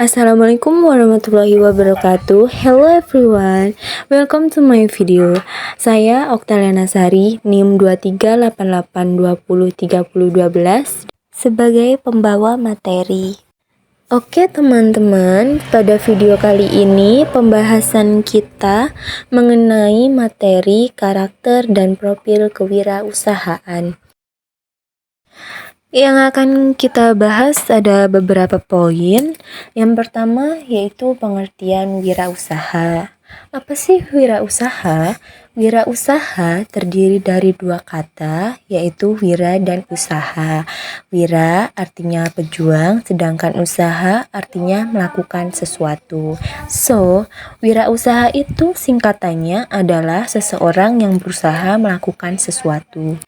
Assalamualaikum warahmatullahi wabarakatuh. Hello everyone, welcome to my video. Saya Oktaliana Sari, NIM 2388203012 sebagai pembawa materi. Oke teman-teman, pada video kali ini pembahasan kita mengenai materi karakter dan profil kewirausahaan. Yang akan kita bahas ada beberapa poin. Yang pertama yaitu pengertian wirausaha. Apa sih wirausaha? Wirausaha terdiri dari dua kata, yaitu wira dan usaha. Wira artinya pejuang, sedangkan usaha artinya melakukan sesuatu. So, wirausaha itu singkatannya adalah seseorang yang berusaha melakukan sesuatu.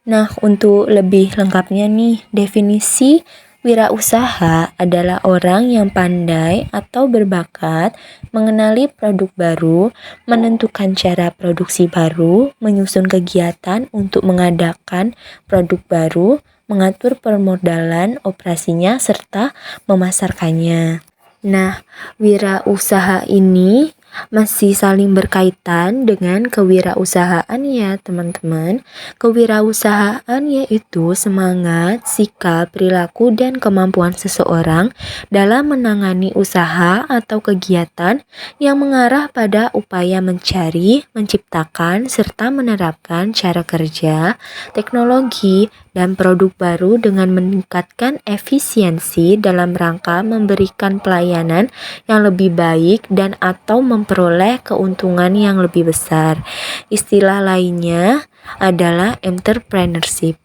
Nah, untuk lebih lengkapnya nih, definisi wirausaha adalah orang yang pandai atau berbakat mengenali produk baru, menentukan cara produksi baru, menyusun kegiatan untuk mengadakan produk baru, mengatur permodalan operasinya, serta memasarkannya. Nah, wirausaha ini masih saling berkaitan dengan kewirausahaan ya teman-teman. Kewirausahaan yaitu semangat, sikap, perilaku, dan kemampuan seseorang dalam menangani usaha atau kegiatan yang mengarah pada upaya mencari, menciptakan, serta menerapkan cara kerja, teknologi, dan produk baru dengan meningkatkan efisiensi dalam rangka memberikan pelayanan yang lebih baik dan atau memperoleh keuntungan yang lebih besar. Istilah lainnya adalah entrepreneurship.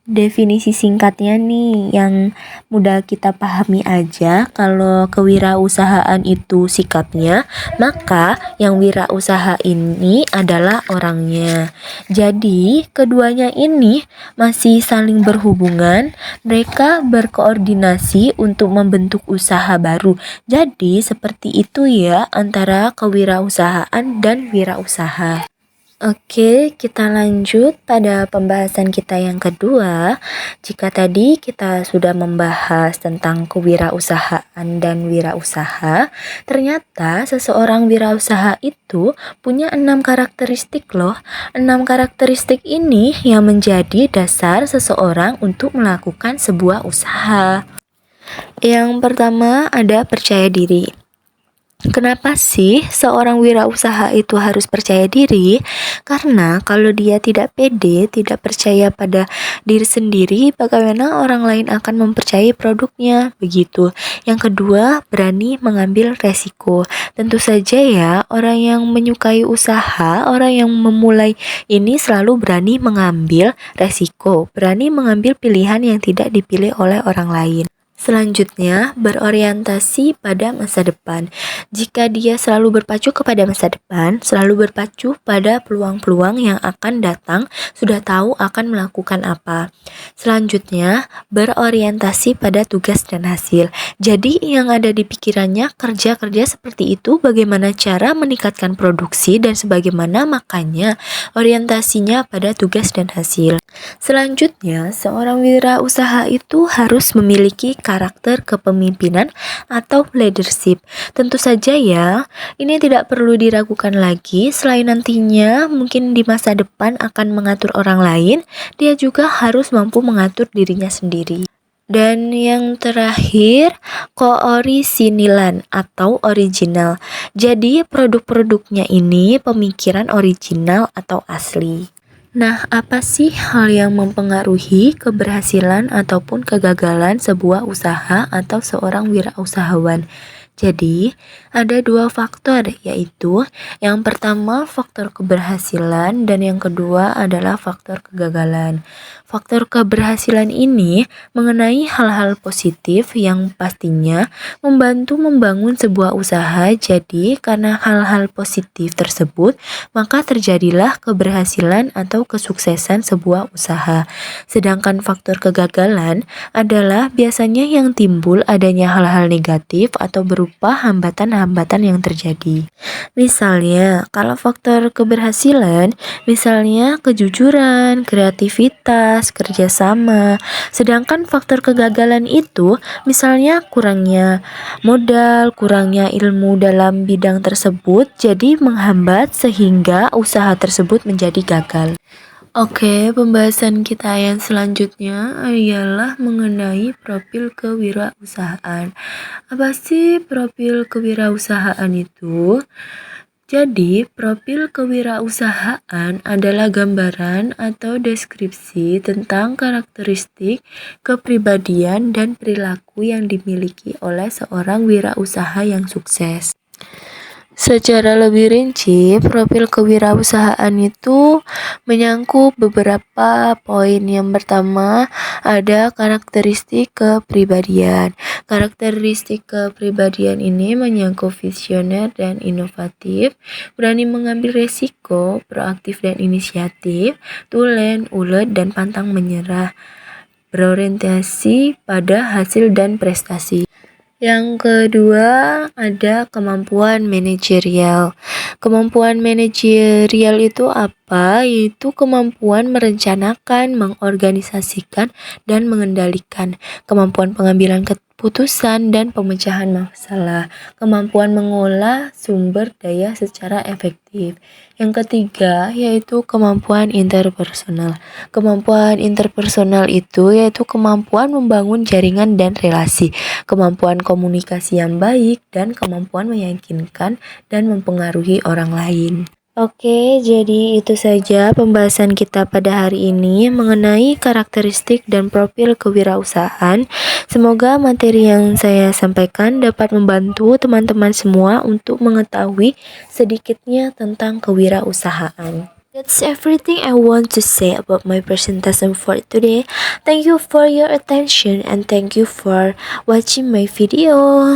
Definisi singkatnya nih yang mudah kita pahami aja, kalau kewirausahaan itu sikapnya, maka yang wirausaha ini adalah orangnya. Jadi keduanya ini masih saling berhubungan, mereka berkoordinasi untuk membentuk usaha baru. Jadi seperti itu ya antara kewirausahaan dan wirausaha. Oke, kita lanjut pada pembahasan kita yang kedua. Jika tadi kita sudah membahas tentang kewirausahaan dan wirausaha, ternyata seseorang wirausaha itu punya 6 karakteristik loh. 6 karakteristik ini yang menjadi dasar seseorang untuk melakukan sebuah usaha. Yang pertama ada percaya diri. Kenapa sih seorang wirausaha itu harus percaya diri? Karena kalau dia tidak pede, tidak percaya pada diri sendiri, bagaimana orang lain akan mempercayai produknya? Begitu. Yang kedua, berani mengambil resiko. Tentu saja ya, orang yang menyukai usaha, orang yang memulai ini selalu berani mengambil resiko, berani mengambil pilihan yang tidak dipilih oleh orang lain. Selanjutnya, berorientasi pada masa depan. Jika dia selalu berpacu kepada masa depan, selalu berpacu pada peluang-peluang yang akan datang, sudah tahu akan melakukan apa. Selanjutnya, berorientasi pada tugas dan hasil. Jadi, yang ada di pikirannya kerja-kerja seperti itu, bagaimana cara meningkatkan produksi dan sebagaimana, makanya orientasinya pada tugas dan hasil. Selanjutnya, seorang wirausaha itu harus memiliki karakter kepemimpinan atau leadership. Tentu saja ya, ini tidak perlu diragukan lagi. Selain nantinya mungkin di masa depan akan mengatur orang lain, dia juga harus mampu mengatur dirinya sendiri. Dan yang terakhir, koorisinilian atau original. Jadi produk-produknya ini pemikiran original atau asli. Nah, apa sih hal yang mempengaruhi keberhasilan ataupun kegagalan sebuah usaha atau seorang wirausahawan? Jadi, ada 2 faktor, yaitu yang pertama faktor keberhasilan dan yang kedua adalah faktor kegagalan. Faktor keberhasilan ini mengenai hal-hal positif yang pastinya membantu membangun sebuah usaha. Jadi, karena hal-hal positif tersebut, maka terjadilah keberhasilan atau kesuksesan sebuah usaha. Sedangkan faktor kegagalan adalah biasanya yang timbul adanya hal-hal negatif atau berupa berupa hambatan-hambatan yang terjadi. Misalnya, kalau faktor keberhasilan, misalnya kejujuran, kreativitas, kerjasama. Sedangkan faktor kegagalan itu, misalnya kurangnya modal, kurangnya ilmu dalam bidang tersebut, jadi menghambat sehingga usaha tersebut menjadi gagal. Oke, pembahasan kita yang selanjutnya ialah mengenai profil kewirausahaan. Apa sih profil kewirausahaan itu? Jadi, profil kewirausahaan adalah gambaran atau deskripsi tentang karakteristik, kepribadian, dan perilaku yang dimiliki oleh seorang wirausaha yang sukses. Secara lebih rinci, profil kewirausahaan itu menyangkut beberapa poin. Yang pertama, ada karakteristik kepribadian. Karakteristik kepribadian ini menyangkut visioner dan inovatif, berani mengambil resiko, proaktif dan inisiatif, tulen, ulet, dan pantang menyerah, berorientasi pada hasil dan prestasi. Yang kedua, ada kemampuan manajerial. Kemampuan manajerial itu apa? Yaitu kemampuan merencanakan, mengorganisasikan, dan mengendalikan. Kemampuan pengambilan keputusan dan pemecahan masalah. Kemampuan mengolah sumber daya secara efektif. Yang ketiga, yaitu kemampuan interpersonal. Kemampuan interpersonal itu yaitu kemampuan membangun jaringan dan relasi, kemampuan komunikasi yang baik, dan kemampuan meyakinkan dan mempengaruhi orang lain. Oke, jadi itu saja pembahasan kita pada hari ini mengenai karakteristik dan profil kewirausahaan. Semoga materi yang saya sampaikan dapat membantu teman-teman semua untuk mengetahui sedikitnya tentang kewirausahaan. That's everything I want to say about my presentation for today. Thank you for your attention and thank you for watching my video.